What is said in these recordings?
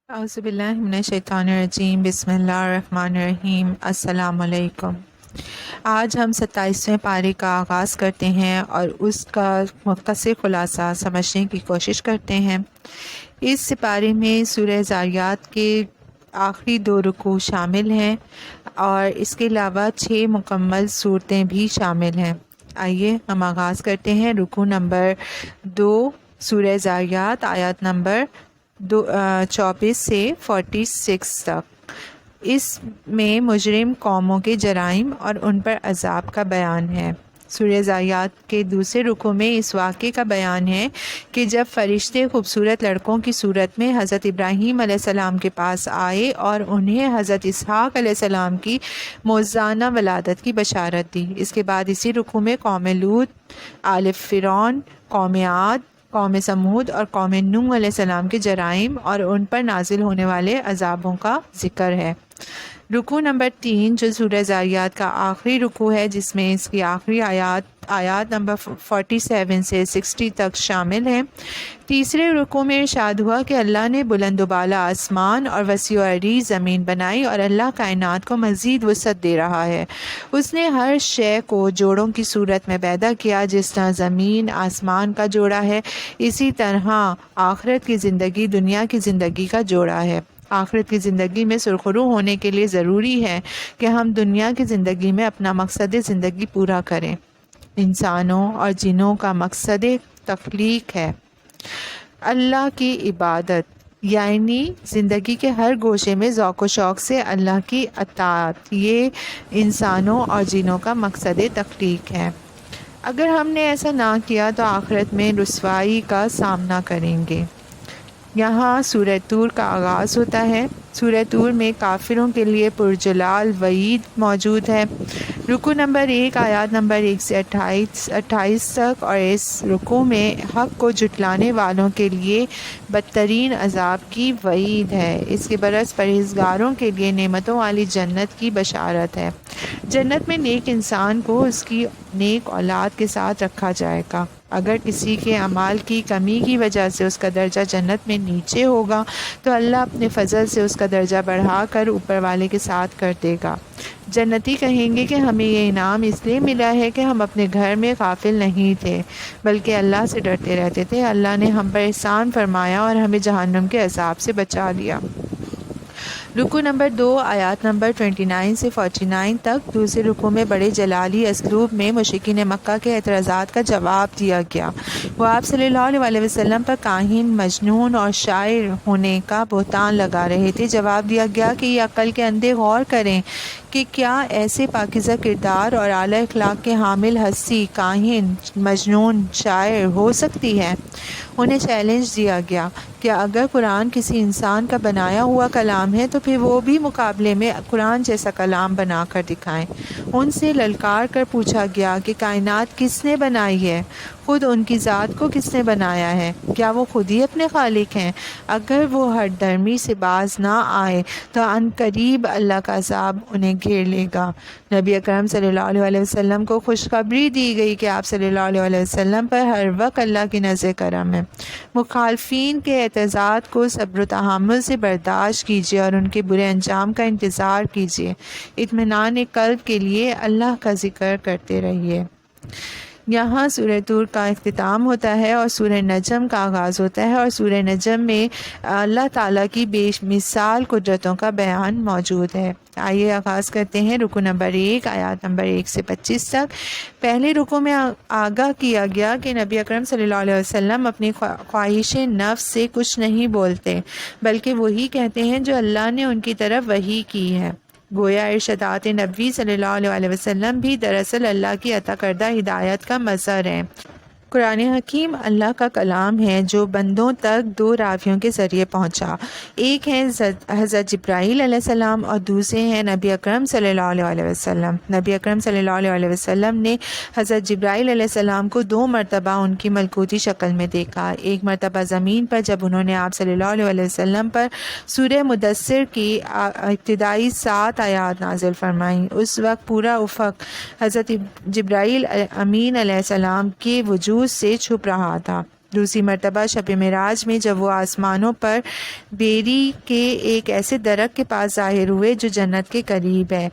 اعوذ باللہ من الشیطان الرجیم، بسم اللہ الرحمن الرحیم۔ السلام علیکم۔ آج ہم 27ویں پارے کا آغاز کرتے ہیں اور اس کا مختصر خلاصہ سمجھنے کی کوشش کرتے ہیں۔ اس سپارے میں سورہ ذاریات کے آخری 2 رکوع شامل ہیں اور اس کے علاوہ 6 مکمل صورتیں بھی شامل ہیں۔ آئیے ہم آغاز کرتے ہیں رکوع نمبر 2 سورہ ذاریات، آیات نمبر 24 سے 46 تک۔ اس میں مجرم قوموں کے جرائم اور ان پر عذاب کا بیان ہے۔ سورہ ذاریات کے دوسرے رکوع میں اس واقعے کا بیان ہے کہ جب فرشتے خوبصورت لڑکوں کی صورت میں حضرت ابراہیم علیہ السلام کے پاس آئے اور انہیں حضرت اسحاق علیہ السلام کی معجزانہ ولادت کی بشارت دی۔ اس کے بعد اسی رکوع میں قوم لوط، آل فرعون، قوم عاد، قوم سمود اور قوم نوح علیہ السلام کے جرائم اور ان پر نازل ہونے والے عذابوں کا ذکر ہے۔ رکوع نمبر 3 جو سورہ ذاریات کا آخری رکوع ہے، جس میں اس کی آخری آیات نمبر 47 سے 60 تک شامل ہیں۔ تیسرے رکوع میں ارشاد ہوا کہ اللہ نے بلند و بالا آسمان اور وسیع و عریض زمین بنائی اور اللہ کائنات کو مزید وسعت دے رہا ہے۔ اس نے ہر شے کو جوڑوں کی صورت میں پیدا کیا، جس طرح زمین آسمان کا جوڑا ہے، اسی طرح آخرت کی زندگی دنیا کی زندگی کا جوڑا ہے۔ آخرت کی زندگی میں سرخرو ہونے کے لیے ضروری ہے کہ ہم دنیا کی زندگی میں اپنا مقصد زندگی پورا کریں۔ انسانوں اور جنوں کا مقصد تخلیق ہے اللہ کی عبادت، یعنی زندگی کے ہر گوشے میں ذوق و شوق سے اللہ کی اطاعت، یہ انسانوں اور جنوں کا مقصد تخلیق ہے۔ اگر ہم نے ایسا نہ کیا تو آخرت میں رسوائی کا سامنا کریں گے۔ یہاں سورہ طور کا آغاز ہوتا ہے۔ سورہ طور میں کافروں کے لیے پرجلال وعید موجود ہے۔ رکوع نمبر 1 آیات نمبر 1 سے 28 تک، اور اس رکوع میں حق کو جھٹلانے والوں کے لیے بدترین عذاب کی وعید ہے۔ اس کے برعکس پرہیزگاروں کے لیے نعمتوں والی جنت کی بشارت ہے۔ جنت میں نیک انسان کو اس کی نیک اولاد کے ساتھ رکھا جائے گا۔ اگر کسی کے اعمال کی کمی کی وجہ سے اس کا درجہ جنت میں نیچے ہوگا تو اللہ اپنے فضل سے اس کا درجہ بڑھا کر اوپر والے کے ساتھ کر دے گا۔ جنتی کہیں گے کہ ہمیں یہ انعام اس لیے ملا ہے کہ ہم اپنے گھر میں غافل نہیں تھے بلکہ اللہ سے ڈرتے رہتے تھے۔ اللہ نے ہم پر احسان فرمایا اور ہمیں جہنم کے عذاب سے بچا لیا۔ رکوع نمبر 2 آیات نمبر 29 سے 49 تک۔ دوسرے رکوع میں بڑے جلالی اسلوب میں مشرکین مکہ کے اعتراضات کا جواب دیا گیا۔ وہ آپ صلی اللہ علیہ وسلم پر کاہن، مجنون اور شاعر ہونے کا بہتان لگا رہے تھے۔ جواب دیا گیا کہ یہ عقل کے اندھے غور کریں کہ کیا ایسے پاکیزہ کردار اور اعلیٰ اخلاق کے حامل ہستی کاہن، مجنون، شاعر ہو سکتی ہے؟ انہیں چیلنج دیا گیا کہ اگر قرآن کسی انسان کا بنایا ہوا کلام ہے تو پھر وہ بھی مقابلے میں قرآن جیسا کلام بنا کر دکھائیں۔ ان سے للکار کر پوچھا گیا کہ کائنات کس نے بنائی ہے؟ خود ان کی ذات کو کس نے بنایا ہے؟ کیا وہ خود ہی اپنے خالق ہیں؟ اگر وہ ہر درمی سے باز نہ آئے تو عن قریب اللہ کا عذاب انہیں گھیر لے گا۔ نبی اکرم صلی اللہ علیہ وسلم کو خوشخبری دی گئی کہ آپ صلی اللہ علیہ وسلم پر ہر وقت اللہ کی نظر کرم ہے۔ مخالفین کے اعتراضات کو صبر و تحمل سے برداشت کیجیے اور ان کے برے انجام کا انتظار کیجیے۔ اطمینان قلب کے لیے اللہ کا ذکر کرتے رہیے۔ یہاں سورہ طور کا اختتام ہوتا ہے اور سورہ نجم کا آغاز ہوتا ہے، اور سورہ نجم میں اللہ تعالیٰ کی بے مثال قدرتوں کا بیان موجود ہے۔ آئیے آغاز کرتے ہیں رکوع نمبر 1 آیات نمبر 1 سے 25 تک۔ پہلے رکوع میں آگاہ کیا گیا کہ نبی اکرم صلی اللہ علیہ وسلم اپنی خواہش نفس سے کچھ نہیں بولتے بلکہ وہی کہتے ہیں جو اللہ نے ان کی طرف وحی کی ہے۔ گویا ارشادات نبوی صلی اللہ علیہ وسلم بھی دراصل اللہ کی عطا کردہ ہدایت کا مظہر ہیں۔ قرآن حکیم اللہ کا کلام ہے جو بندوں تک 2 راویوں کے ذریعے پہنچا۔ ایک ہے حضرت جبرائیل علیہ السلام اور دوسرے ہیں نبی اکرم صلی اللہ علیہ وسلم۔ نبی اکرم صلی اللہ علیہ وسلم نے حضرت جبرائیل علیہ السلام کو 2 مرتبہ ان کی ملکوتی شکل میں دیکھا۔ ایک مرتبہ زمین پر جب انہوں نے آپ صلی اللہ علیہ وسلم پر سورہ مدثر کی ابتدائی 7 آیات نازل فرمائیں۔ اس وقت پورا افق حضرت جبرائیل امین علیہ السلام کے وجود سے چھپ رہا تھا۔ دوسری مرتبہ شب معراج میں جب وہ آسمانوں پر بیری کے ایک ایسے درخت کے پاس ظاہر ہوئے جو جنت کے قریب ہے،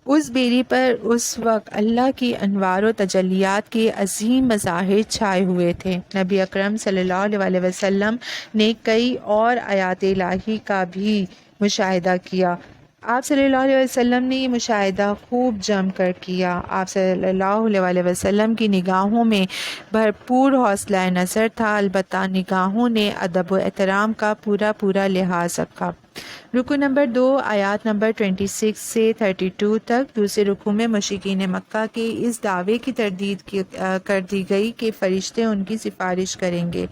اس بیری پر اس وقت اللہ کی انوار و تجلیات کے عظیم مظاہر چھائے ہوئے تھے۔ نبی اکرم صلی اللہ علیہ وسلم نے کئی اور آیات الہی کا بھی مشاہدہ کیا۔ آپ صلی اللہ علیہ وسلم نے یہ مشاہدہ خوب جم کر کیا۔ آپ صلی اللہ علیہ وسلم کی نگاہوں میں بھرپور حوصلہ نظر تھا، البتہ نگاہوں نے ادب و احترام کا پورا لحاظ رکھا۔ رکوع نمبر 2 آیات نمبر 26 سے 32 تک۔ دوسرے رکوع میں مشرکین مکہ کے اس دعوے کی تردید کر دی گئی کہ فرشتے ان کی سفارش کریں گے۔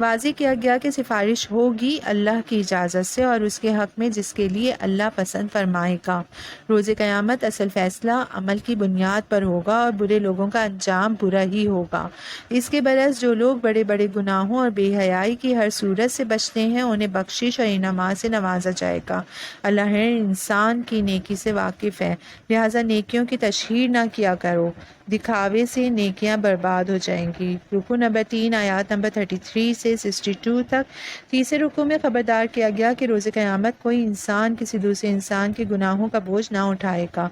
واضح کیا گیا کہ سفارش ہوگی اللہ کی اجازت سے اور اس کے حق میں جس کے لیے اللہ پسند فرمائے گا۔ روز قیامت اصل فیصلہ عمل کی بنیاد پر ہوگا اور برے لوگوں کا انجام برا ہی ہوگا۔ اس کے برعکس جو لوگ بڑے بڑے گناہوں اور بے حیائی کی ہر صورت سے بچتے ہیں انہیں بخشش اور انعامات سے نوازا جائے گا۔ اللہ ہر انسان کی نیکی سے واقف ہے، لہٰذا نیکیوں کی تشہیر نہ کیا کرو، دکھاوے سے نیکیاں برباد ہو جائیں گی۔ رکوع نمبر 3 آیات نمبر 33 سے 62 تک۔ تیسرے رکوع میں خبردار کیا گیا کہ روز قیامت کوئی انسان کسی دوسرے انسان کے گناہوں کا بوجھ نہ اٹھائے گا،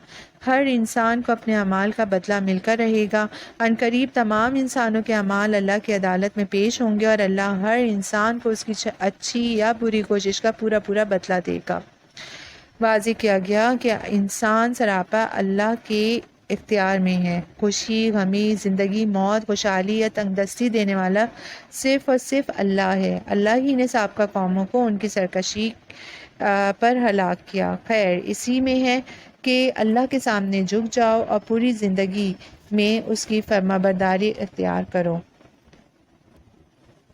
ہر انسان کو اپنے اعمال کا بدلہ مل کر رہے گا۔ عنقریب تمام انسانوں کے اعمال اللہ کی عدالت میں پیش ہوں گے اور اللہ ہر انسان کو اس کی اچھی یا بری کوشش کا پورا بدلہ دے گا۔ واضح کیا گیا کہ انسان سراپا اللہ کے اختیار میں ہے۔ خوشی، غمی، زندگی، موت، خوشحالی یا تنگ دستی دینے والا صرف اور صرف اللہ ہے۔ اللہ ہی نے سابقہ قوموں کو ان کی سرکشی پر ہلاک کیا۔ خیر اسی میں ہے کہ اللہ کے سامنے جھک جاؤ اور پوری زندگی میں اس کی فرمانبرداری اختیار کرو۔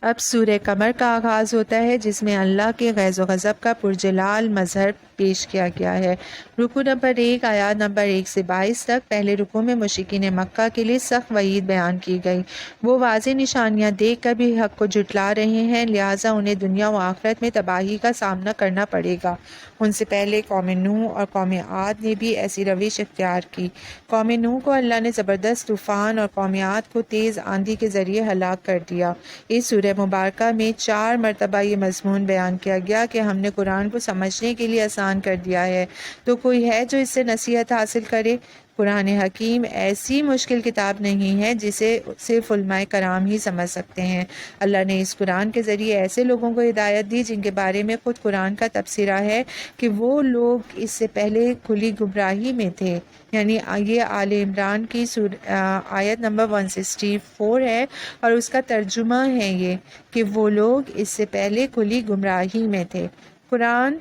اب سورہ قمر کا آغاز ہوتا ہے جس میں اللہ کے غیظ و غضب کا پرجلال مظہر پیش کیا گیا ہے۔ رکوع نمبر 1 آیات نمبر 1 سے 22 تک۔ پہلے رکوع میں مشرکین مکہ کے لیے سخت وعید بیان کی گئی۔ وہ واضح نشانیاں دیکھ کر بھی حق کو جھٹلا رہے ہیں، لہٰذا انہیں دنیا و آخرت میں تباہی کا سامنا کرنا پڑے گا۔ ان سے پہلے قوم نوح اور قوم عاد نے بھی ایسی روش اختیار کی۔ قوم نوح کو اللہ نے زبردست طوفان اور قوم عاد کو تیز آندھی کے ذریعے ہلاک کر دیا۔ اس سورہ مبارکہ میں 4 مرتبہ یہ مضمون بیان کیا گیا کہ ہم نے قرآن کو سمجھنے کے لیے آسان کر دیا ہے، تو کوئی ہے جو اس سے نصیحت حاصل کرے؟ قرآن حکیم ایسی مشکل کتاب نہیں ہے جسے صرف علماء کرام ہی سمجھ سکتے ہیں۔ اللہ نے اس قرآن کے ذریعے ایسے لوگوں کو ہدایت دی جن کے بارے میں خود قرآن کا تبصرہ ہے کہ وہ لوگ اس سے پہلے کھلی گمراہی میں تھے، یعنی یہ آل عمران کی آیت نمبر 164 ہے اور اس کا ترجمہ ہے یہ کہ وہ لوگ اس سے پہلے کھلی گمراہی میں تھے۔ قرآن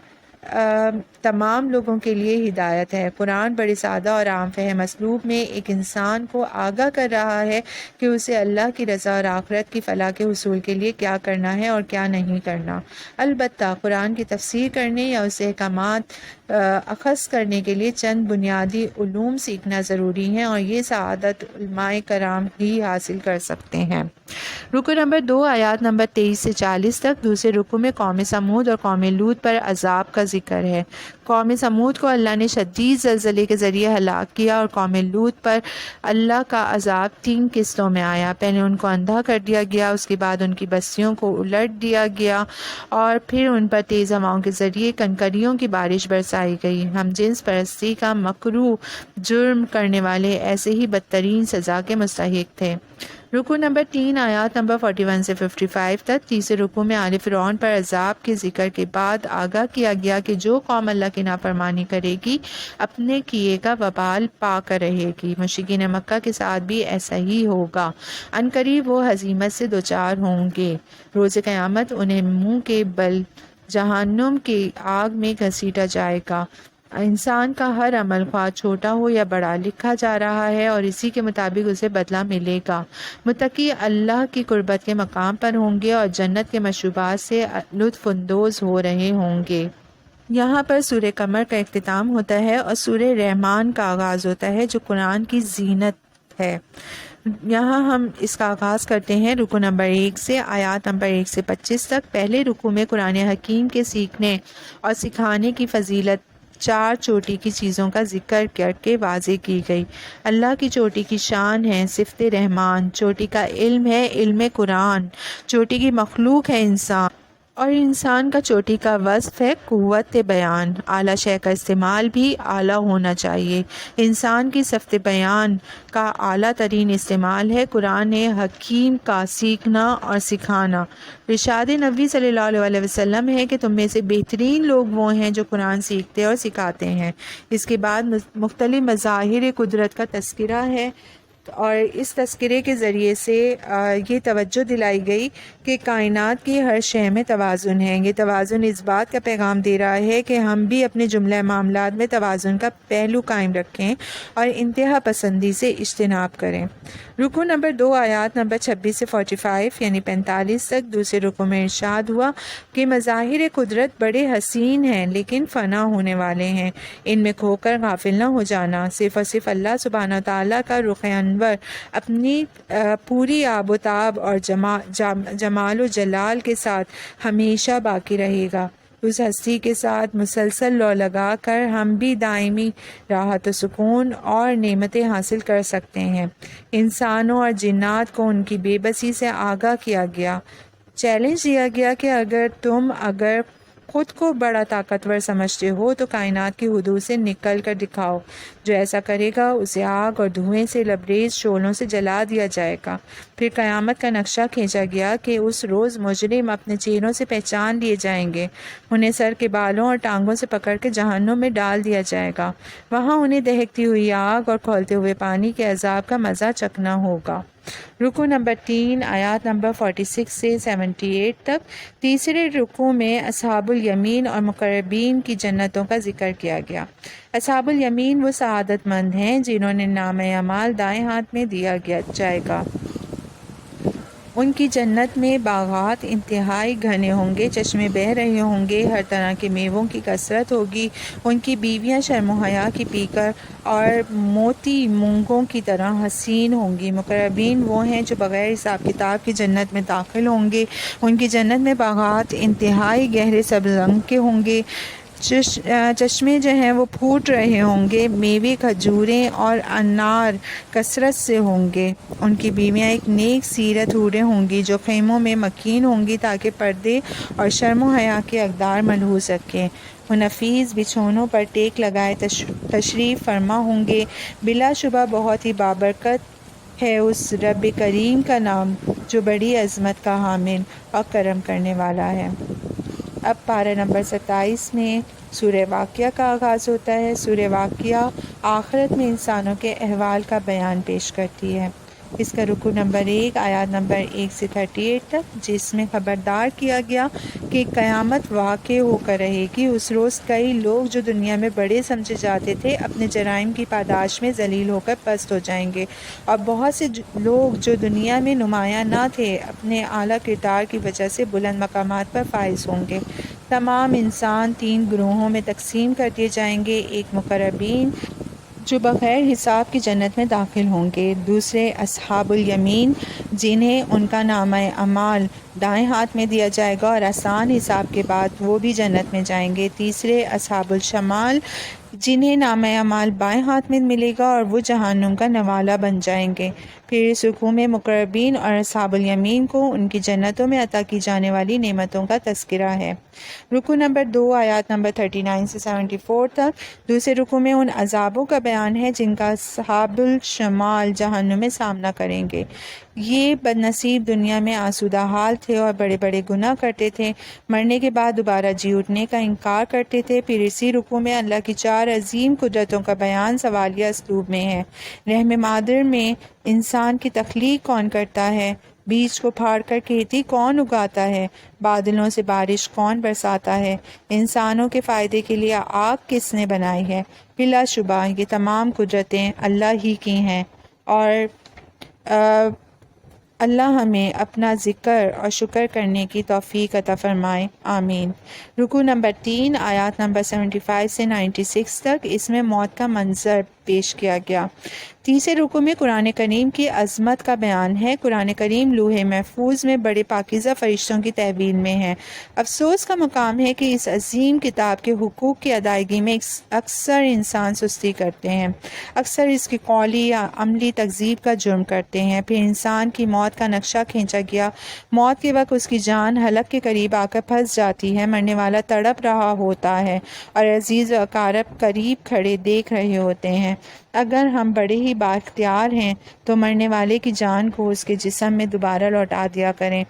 تمام لوگوں کے لیے ہدایت ہے۔ قرآن بڑے سادہ اور عام فہم اسلوب میں ایک انسان کو آگاہ کر رہا ہے کہ اسے اللہ کی رضا اور آخرت کی فلاح کے حصول کے لیے کیا کرنا ہے اور کیا نہیں کرنا۔ البتہ قرآن کی تفسیر کرنے یا اسے احکامات اخذ کرنے کے لیے چند بنیادی علوم سیکھنا ضروری ہیں اور یہ سعادت علماء کرام ہی حاصل کر سکتے ہیں۔ رکوع نمبر 2 آیات نمبر 23 سے 40 تک۔ دوسرے رکوع میں قوم سمود اور قوم لوط پر عذاب کا ذکر ہے۔ قوم سمود کو اللہ نے شدید زلزلے کے ذریعے ہلاک کیا اور قوم لوط پر اللہ کا عذاب 3 قسطوں میں آیا۔ پہلے ان کو اندھا کر دیا گیا، اس کے بعد ان کی بستیوں کو الٹ دیا گیا اور پھر ان پر تیز ہواؤں کے ذریعے کنکریوں کی بارش برسائی گئی۔ ہم جنس پرستی کا مکروہ جرم کرنے والے ایسے ہی بدترین سزا کے مستحق تھے۔ رکوع نمبر 3 آیات نمبر 41 سے 55 تک۔ تیسرے رکوع میں آل فرعون پر عذاب کے ذکر کے بعد آگاہ کیا گیا کہ جو قوم اللہ کی نافرمانی کرے گی اپنے کیے کا وبال پا کر رہے گی۔ مشرکین مکہ کے ساتھ بھی ایسا ہی ہوگا، عنقریب وہ ہزیمت سے دوچار ہوں گے۔ روز قیامت انہیں منہ کے بل جہنم کی آگ میں گھسیٹا جائے گا۔ انسان کا ہر عمل خواہ چھوٹا ہو یا بڑا لکھا جا رہا ہے اور اسی کے مطابق اسے بدلہ ملے گا۔ متقی اللہ کی قربت کے مقام پر ہوں گے اور جنت کے مشروبات سے لطف اندوز ہو رہے ہوں گے۔ یہاں پر سورہ قمر کا اختتام ہوتا ہے اور سورہ رحمان کا آغاز ہوتا ہے جو قرآن کی زینت ہے۔ یہاں ہم اس کا آغاز کرتے ہیں رکوع نمبر 1 سے آیات نمبر 1 سے 25 تک۔ پہلے رکوع میں قرآن حکیم کے سیکھنے اور سکھانے کی فضیلت 4 چوٹی کی چیزوں کا ذکر کر کے واضح کی گئی۔ اللہ کی چوٹی کی شان ہے صفت رحمان، چوٹی کا علم ہے علم قرآن، چوٹی کی مخلوق ہے انسان، اور انسان کا چوٹی کا وصف ہے قوت بیان۔ اعلیٰ شے کا استعمال بھی اعلیٰ ہونا چاہیے۔ انسان کی صفت بیان کا اعلیٰ ترین استعمال ہے قرآن حکیم کا سیکھنا اور سکھانا۔ ارشاد نبوی صلی اللہ علیہ وسلم ہے کہ تم میں سے بہترین لوگ وہ ہیں جو قرآن سیکھتے اور سکھاتے ہیں۔ اس کے بعد مختلف مظاہر قدرت کا تذکرہ ہے، اور اس تذکرے کے ذریعے سے یہ توجہ دلائی گئی کہ کائنات کی ہر شے میں توازن ہے۔ یہ توازن اس بات کا پیغام دے رہا ہے کہ ہم بھی اپنے جملہ معاملات میں توازن کا پہلو قائم رکھیں اور انتہا پسندی سے اجتناب کریں۔ رکوع نمبر 2 آیات نمبر 26 سے 45 یعنی 45 تک دوسرے رکوع میں ارشاد ہوا کہ مظاہر قدرت بڑے حسین ہیں لیکن فنا ہونے والے ہیں، ان میں کھو کر غافل نہ ہو جانا۔ صرف اور صرف اللہ سبحانہ تعالیٰ کا رخ انور اپنی پوری آب و تاب اور جمال و جلال کے ساتھ ہمیشہ باقی رہے گا۔ اس ہستی کے ساتھ مسلسل لو لگا کر ہم بھی دائمی راحت و سکون اور نعمتیں حاصل کر سکتے ہیں۔ انسانوں اور جنات کو ان کی بے بسی سے آگاہ کیا گیا، چیلنج دیا گیا کہ اگر خود کو بڑا طاقتور سمجھتے ہو تو کائنات کی حدود سے نکل کر دکھاؤ۔ جو ایسا کرے گا اسے آگ اور دھوئیں سے لبریز شعلوں سے جلا دیا جائے گا۔ پھر قیامت کا نقشہ کھینچا گیا کہ اس روز مجرم اپنے چہروں سے پہچان لیے جائیں گے، انہیں سر کے بالوں اور ٹانگوں سے پکڑ کے جہنم میں ڈال دیا جائے گا، وہاں انہیں دہکتی ہوئی آگ اور کھولتے ہوئے پانی کے عذاب کا مزہ چکھنا ہوگا۔ رکوع نمبر 3 آیات نمبر 46 سے 78 تک۔ تیسرے رکوع میں اصحاب الیمین اور مقربین کی جنتوں کا ذکر کیا گیا۔ اصحاب الیمین وہ سعادت مند ہیں جنہوں نے نامہ اعمال دائیں ہاتھ میں دیا جائے گا۔ ان کی جنت میں باغات انتہائی گھنے ہوں گے، چشمے بہہ رہے ہوں گے، ہر طرح کے میووں کی کثرت ہوگی، ان کی بیویاں شرم و حیا کی پیکر اور موتی مونگوں کی طرح حسین ہوں گی۔ مقربین وہ ہیں جو بغیر حساب کتاب کی جنت میں داخل ہوں گے، ان کی جنت میں باغات انتہائی گہرے سبز رنگ کے ہوں گے، چشمے جو ہیں وہ پھوٹ رہے ہوں گے، میوے کھجوریں اور انار کثرت سے ہوں گے۔ ان کی بیویاں ایک نیک سیرت حوریں ہوں گی جو خیموں میں مکین ہوں گی تاکہ پردے اور شرم و حیا کے اقدار ملحوظ رکھیں۔ وہ نفیس بچھونوں پر ٹیک لگائے تشریف فرما ہوں گے۔ بلا شبہ بہت ہی بابرکت ہے اس رب کریم کا نام جو بڑی عظمت کا حامل اور کرم کرنے والا ہے۔ اب پارہ نمبر 27 میں سورہ واقعہ کا آغاز ہوتا ہے۔ سورہ واقعہ آخرت میں انسانوں کے احوال کا بیان پیش کرتی ہے۔ اس کا رکوع نمبر 1 آیات نمبر 1 سے 38 تک، جس میں خبردار کیا گیا کہ قیامت واقع ہو کر رہے گی۔ اس روز کئی لوگ جو دنیا میں بڑے سمجھے جاتے تھے اپنے جرائم کی پاداش میں ذلیل ہو کر پست ہو جائیں گے، اور بہت سے لوگ جو دنیا میں نمایاں نہ تھے اپنے اعلیٰ کردار کی وجہ سے بلند مقامات پر فائز ہوں گے۔ تمام انسان 3 گروہوں میں تقسیم کر دیے جائیں گے: ایک مقربین جو بغیر حساب کی جنت میں داخل ہوں گے، دوسرے اصحاب الیمین جنہیں ان کا نامہ اعمال دائیں ہاتھ میں دیا جائے گا اور آسان حساب کے بعد وہ بھی جنت میں جائیں گے، تیسرے اصحاب الشمال جنہیں نامہ اعمال بائیں ہاتھ میں ملے گا اور وہ جہنم کا نوالا بن جائیں گے۔ پھر اس رکوع میں مقربین اور اصحاب الیمین کو ان کی جنتوں میں عطا کی جانے والی نعمتوں کا تذکرہ ہے۔ رکوع نمبر 2 آیات نمبر 39 سے 74 تک۔ دوسرے رکوع میں ان عذابوں کا بیان ہے جن کا اصحاب الشمال جہنم میں سامنا کریں گے۔ یہ بد نصیب دنیا میں آسودہ حال تھے اور بڑے بڑے گناہ کرتے تھے، مرنے کے بعد دوبارہ جی اٹھنے کا انکار کرتے تھے۔ پھر اسی رکوع میں اللہ کی 4 عظیم قدرتوں کا بیان سوالیہ اسلوب میں ہے۔ رحم مادر میں انسان کی تخلیق کون کرتا ہے؟ بیج کو پھاڑ کر کھیتی کون اگاتا ہے؟ بادلوں سے بارش کون برساتا ہے؟ انسانوں کے فائدے کے لیے آگ کس نے بنائی ہے؟ بلا شبہ یہ تمام قدرتیں اللہ ہی کی ہیں، اور اللہ ہمیں اپنا ذکر اور شکر کرنے کی توفیق عطا فرمائے، آمین۔ رکوع نمبر 3 آیات نمبر 75 سے 96 تک۔ اس میں موت کا منظر پیش کیا گیا۔ تیسرے رکوع میں قرآن کریم کی عظمت کا بیان ہے۔ قرآن کریم لوح محفوظ میں بڑے پاکیزہ فرشتوں کی تحویل میں ہے۔ افسوس کا مقام ہے کہ اس عظیم کتاب کے حقوق کی ادائیگی میں اکثر انسان سستی کرتے ہیں، اکثر اس کی قولی یا عملی تکذیب کا جرم کرتے ہیں۔ پھر انسان کی موت کا نقشہ کھینچا گیا، موت کے وقت اس کی جان حلق کے قریب آ کر پھنس جاتی ہے، مرنے والا تڑپ رہا ہوتا ہے اور عزیز و اقارب قریب کھڑے دیکھ رہے ہوتے ہیں۔ اگر ہم بڑے ہی بااختیار ہیں تو مرنے والے کی جان کو اس کے جسم میں دوبارہ لوٹا دیا کریں،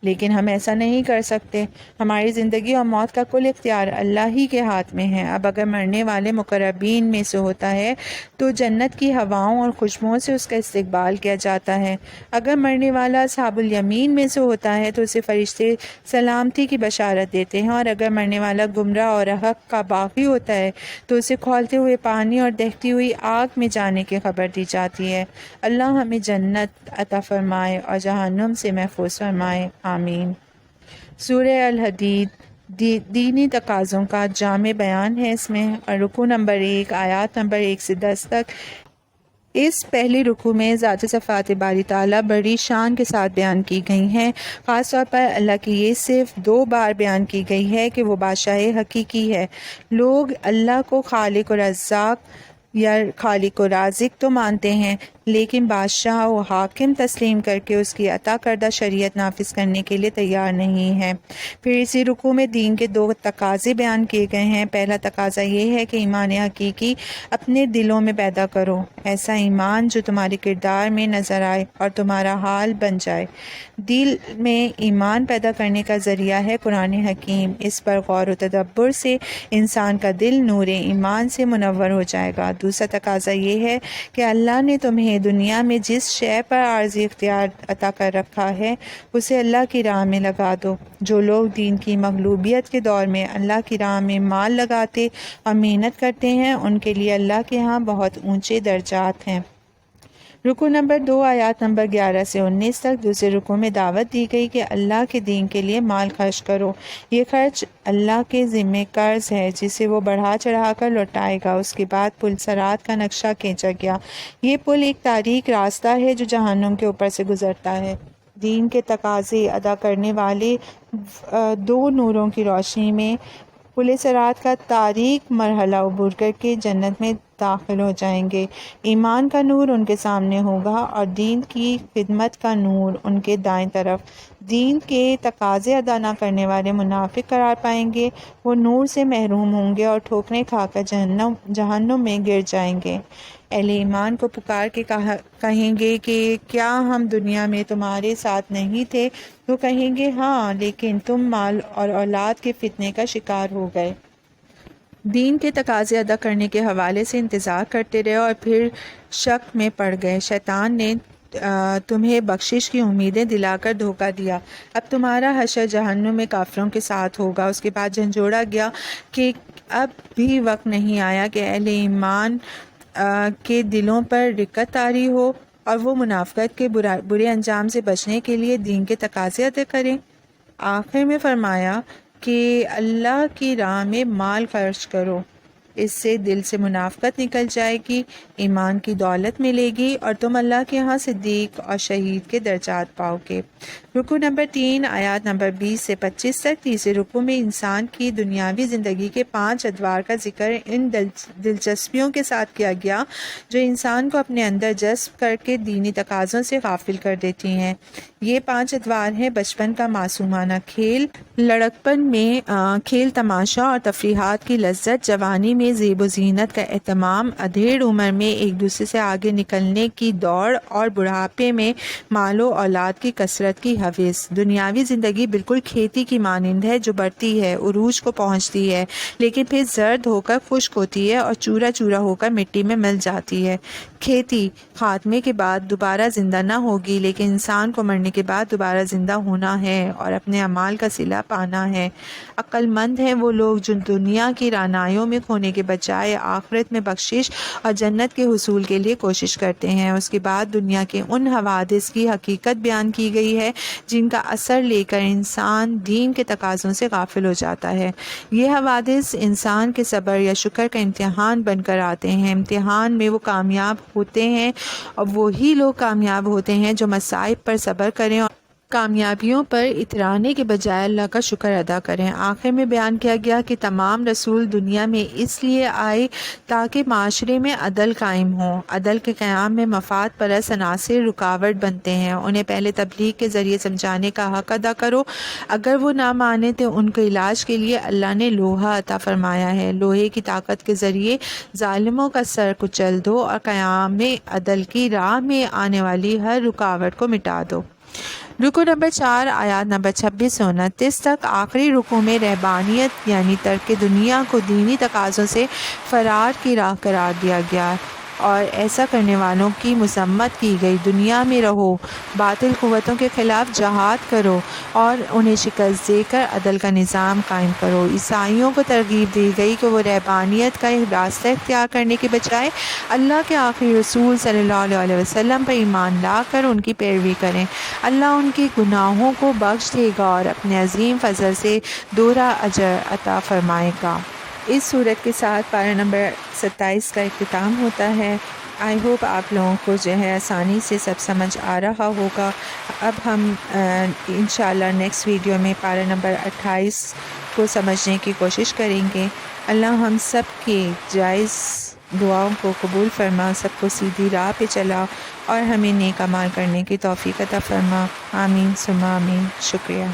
لیکن ہم ایسا نہیں کر سکتے۔ ہماری زندگی اور موت کا کل اختیار اللہ ہی کے ہاتھ میں ہے۔ اب اگر مرنے والے مقربین میں سے ہوتا ہے تو جنت کی ہواؤں اور خوشبوؤں سے اس کا استقبال کیا جاتا ہے۔ اگر مرنے والا اصحاب الیمین میں سے ہوتا ہے تو اسے فرشتے سلامتی کی بشارت دیتے ہیں، اور اگر مرنے والا گمراہ اور حق کا باغی ہوتا ہے تو اسے کھولتے ہوئے پانی اور دہتی ہوئی آگ میں جانے کی خبر دی جاتی ہے۔ اللہ ہمیں جنت عطا فرمائے اور جہنم سے محفوظ فرمائے، آمین۔ سورہ الحدید دینی تقاضوں کا جامع بیان ہے اس میں، اور رکوع نمبر 1 آیات نمبر 1 سے 10 تک۔ اس پہلی رکوع میں ذات صفات باری تعالیٰ بڑی شان کے ساتھ بیان کی گئی ہیں۔ خاص طور پر اللہ کی یہ صرف 2 بار بیان کی گئی ہے کہ وہ بادشاہ حقیقی ہے۔ لوگ اللہ کو خالق و رزاق یا خالق و رازق تو مانتے ہیں، لیکن بادشاہ و حاکم تسلیم کر کے اس کی عطا کردہ شریعت نافذ کرنے کے لیے تیار نہیں ہے۔ پھر اسی رکوع میں دین کے 2 تقاضے بیان کیے گئے ہیں۔ پہلا تقاضا یہ ہے کہ ایمان حقیقی اپنے دلوں میں پیدا کرو، ایسا ایمان جو تمہارے کردار میں نظر آئے اور تمہارا حال بن جائے۔ دل میں ایمان پیدا کرنے کا ذریعہ ہے قرآن حکیم۔ اس پر غور و تدبر سے انسان کا دل نور ایمان سے منور ہو جائے گا۔ دوسرا تقاضا یہ ہے کہ اللہ نے تمہیں دنیا میں جس شے پر عارضی اختیار عطا کر رکھا ہے اسے اللہ کی راہ میں لگا دو۔ جو لوگ دین کی مغلوبیت کے دور میں اللہ کی راہ میں مال لگاتے اور محنت کرتے ہیں ان کے لیے اللہ کے ہاں بہت اونچے درجات ہیں۔ رکوع نمبر 2 آیات نمبر 11 سے 19 تک۔ دوسرے رکوع میں دعوت دی گئی کہ اللہ کے دین کے لیے مال خرچ کرو۔ یہ خرچ اللہ کے ذمہ قرض ہے جسے وہ بڑھا چڑھا کر لوٹائے گا۔ اس کے بعد پل صراط کا نقشہ کھینچا گیا۔ یہ پل ایک تاریک راستہ ہے جو جہنم کے اوپر سے گزرتا ہے۔ دین کے تقاضے ادا کرنے والے 2 نوروں کی روشنی میں پل صراط کا تاریک مرحلہ عبور کر کے جنت میں داخل ہو جائیں گے۔ ایمان کا نور ان کے سامنے ہوگا اور دین کی خدمت کا نور ان کے دائیں طرف۔ دین کے تقاضے ادا نہ کرنے والے منافق قرار پائیں گے، وہ نور سے محروم ہوں گے اور ٹھوکریں کھا کر جہنم میں گر جائیں گے۔ اہل ایمان کو پکار کے کہیں گے کہ کیا ہم دنیا میں تمہارے ساتھ نہیں تھے؟ تو کہیں گے ہاں، لیکن تم مال اور اولاد کے فتنے کا شکار ہو گئے۔ دین کے تقاضے ادا کرنے کے حوالے سے انتظار کرتے رہے اور پھر شک میں پڑ گئے۔ شیطان نے تمہیں بخشش کی امیدیں دلا کر دھوکہ دیا۔ اب تمہارا حشر جہنم میں کافروں کے ساتھ ہوگا۔ اس کے بعد جھنجھوڑا گیا کہ اب بھی وقت نہیں آیا کہ اہل ایمان کے دلوں پر رقت طاری ہو اور وہ منافقت کے برے انجام سے بچنے کے لیے دین کے تقاضے ادا کریں۔ آخر میں فرمایا کہ اللہ کی راہ میں مال خرچ کرو، اس سے دل سے منافقت نکل جائے گی، ایمان کی دولت ملے گی اور تم اللہ کے ہاں صدیق اور شہید کے درجات پاؤ گے۔ رکوع نمبر 3 آیات نمبر 20 سے 25 تک۔ تیسرے رکوع میں انسان کی دنیاوی زندگی کے 5 ادوار کا ذکر ان دلچسپیوں کے ساتھ کیا گیا جو انسان کو اپنے اندر جذب کر کے دینی تقاضوں سے غافل کر دیتی ہیں۔ یہ 5 ادوار ہیں: بچپن کا معصومانہ کھیل، لڑکپن میں کھیل تماشا اور تفریحات کی لذت، جوانی میں زیب و زینت کا اہتمام، ادھیڑ عمر میں ایک دوسرے سے آگے نکلنے کی دوڑ، اور بڑھاپے میں مال و اولاد کی کثرت کی ہوس۔ دنیاوی زندگی بالکل کھیتی کی مانند ہے جو بڑھتی ہے، عروج کو پہنچتی ہے، لیکن پھر زرد ہو کر خشک ہوتی ہے اور چورا چورا ہو کر مٹی میں مل جاتی ہے۔ کھیتی خاتمے کے بعد دوبارہ زندہ نہ ہوگی، لیکن انسان کو مرنے کے بعد دوبارہ زندہ ہونا ہے اور اپنے اعمال کا صلہ پانا ہے۔ عقل مند ہیں وہ لوگ جو دنیا کی رعنائیوں میں کھونے کے بجائے آخرت میں بخشش اور جنت کے حصول کے لیے کوشش کرتے ہیں۔ اس کے بعد دنیا کے ان حوادث کی حقیقت بیان کی گئی ہے جن کا اثر لے کر انسان دین کے تقاضوں سے غافل ہو جاتا ہے۔ یہ حوادث انسان کے صبر یا شکر کا امتحان بن کر آتے ہیں۔ امتحان میں وہ کامیاب ہوتے ہیں، اور وہی لوگ کامیاب ہوتے ہیں جو مصائب پر صبر کریں اور کامیابیوں پر اترانے کے بجائے اللہ کا شکر ادا کریں۔ آخر میں بیان کیا گیا کہ تمام رسول دنیا میں اس لیے آئے تاکہ معاشرے میں عدل قائم ہو۔ عدل کے قیام میں مفاد پرست عناصر رکاوٹ بنتے ہیں۔ انہیں پہلے تبلیغ کے ذریعے سمجھانے کا حق ادا کرو، اگر وہ نہ مانے تو ان کے علاج کے لیے اللہ نے لوہا عطا فرمایا ہے۔ لوہے کی طاقت کے ذریعے ظالموں کا سر کچل دو اور قیام عدل کی راہ میں آنے والی ہر رکاوٹ کو مٹا دو۔ رکو نمبر 4 آیات نمبر 26 سے 29 تک۔ آخری رکو میں رہبانیت یعنی ترک دنیا کو دینی تقاضوں سے فرار کی راہ قرار دیا گیا اور ایسا کرنے والوں کی مذمت کی گئی۔ دنیا میں رہو، باطل قوتوں کے خلاف جہاد کرو اور انہیں شکست دے کر عدل کا نظام قائم کرو۔ عیسائیوں کو ترغیب دی گئی کہ وہ رہبانیت کا راستہ اختیار کرنے کے بجائے اللہ کے آخری رسول صلی اللہ علیہ وسلم پر ایمان لا کر ان کی پیروی کریں۔ اللہ ان کے گناہوں کو بخش دے گا اور اپنے عظیم فضل سے دوہرا اجر عطا فرمائے گا۔ اس صورت کے ساتھ پارہ نمبر 27 کا اختتام ہوتا ہے۔ آئی ہوپ آپ لوگوں کو آسانی سے سب سمجھ آ رہا ہوگا۔ اب ہم انشاءاللہ نیکسٹ ویڈیو میں پارہ نمبر 28 کو سمجھنے کی کوشش کریں گے۔ اللہ ہم سب کے جائز دعاؤں کو قبول فرما، سب کو سیدھی راہ پہ چلا اور ہمیں نیک اعمال کرنے کی توفیق عطا فرما۔ آمین ثم آمین۔ شکریہ۔